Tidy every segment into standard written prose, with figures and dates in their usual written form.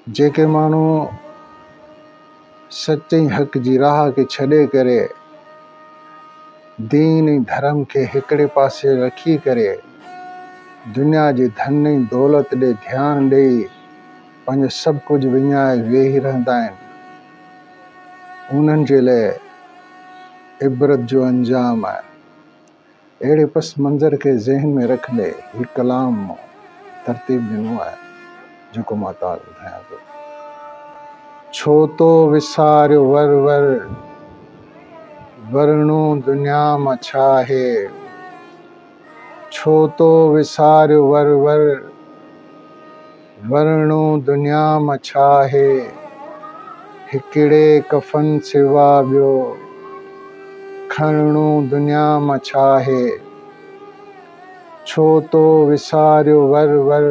जेके माण्हू सच्चे हक़ जी राह खे छॾे करे दीन ऐं धर्म खे हिकिड़े पासे रखी करे दुनिया जे धन ऐं दौलत ॾे ध्यानु ॾेई पंहिंजो सभु कुझु विञाए वेही रहंदा आहिनि, उन्हनि जे लाइ इबरत जो अंजाम आहे। अहिड़े पस मंज़र खे ज़हन में रखंदे ही कलाम तरतीब ॾिनो आहे जेको मां तव्हांखे ॿुधायां थो। छो तो विसारियो वर वर वरणो दुनिया मां छा आहे। छो तो विसारियो वर वर वरणो दुनिया मां छा आहे। हिकिड़े कफ़न सिवा ॿियो खणणो दुनिया मां छा आहे। छो तो विसारियो वर वर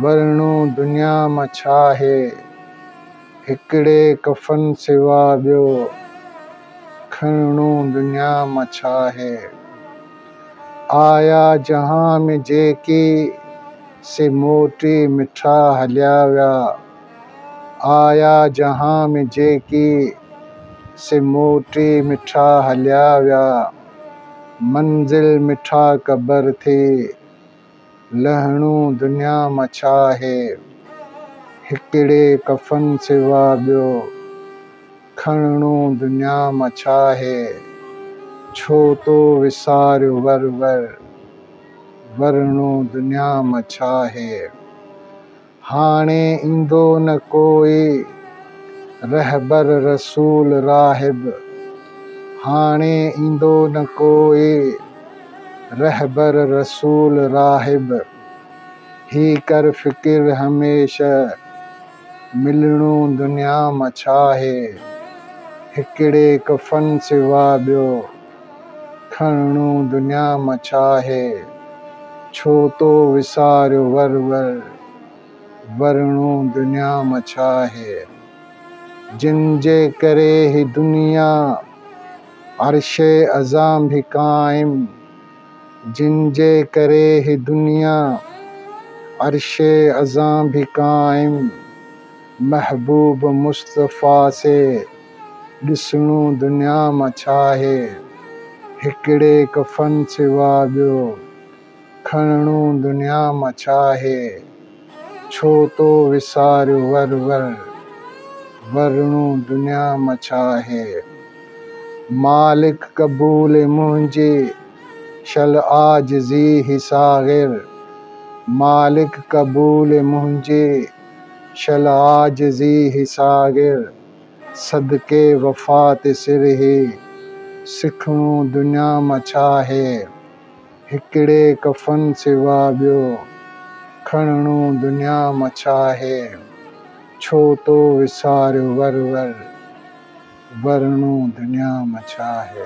वरणो दुनिया मां छा आहे। हिकिड़े कफ़न सिवा ॿियो खणणो दुनिया मां छा आहे। आया जहां में जेके से मोटी मिठा हलिया विया। आया जहां में जेके से मोटी मिठा हलिया विया। मंज़िल मिठा क़बर थे लहणो दुनिया मां छा आहे। हिकिड़े कफ़न सिवा ॿियो खणणो दुनिया मां छा आहे। छो तो विसारियो वर वर वरणो दुनिया मां छा आहे। हाणे ईंदो न कोई रहबर रसूल राहिब। हाणे ईंदो न कोई रहबर रसूल राहिब। ही कर फ़िक्र हमेशा मिलणो दुनिया मां छा आहे। हिकिड़े कफ़न सिवा ॿियो खणणो दुनिया मां छा आहे। छो तो विसारियो वर वर वरणो दुनिया मां छा आहे। जिन जे करे ही दुनिया अर्शे अज़ाम भी क़ाइम। जिन जे करे ही दुनिया अर्शे अज़ाम भी क़ाइम। महबूब मुस्तफ़ा से ॾिसणो दुनिया मां छा आहे। हिकिड़े कफ़न सिवा ॿियो खणणो दुनिया मां छा आहे। छो तो विसारियो वर वर वरणो दुनिया मां छा आहे। मालिक क़बूल मुंहिंजी शल आजिज़ी ही साग़िर। मालिक क़बूल मुंहिंजी शल आजिज़ी ही साग़िर। सदके वफ़ात सिर ही सिखणो दुनिया मां छा आहे। हिकिड़े कफ़न सिवा ॿियो खणणो दुनिया मां छा आहे। छो तो विसारियो वर वर वरणो दुनिया मां छा आहे।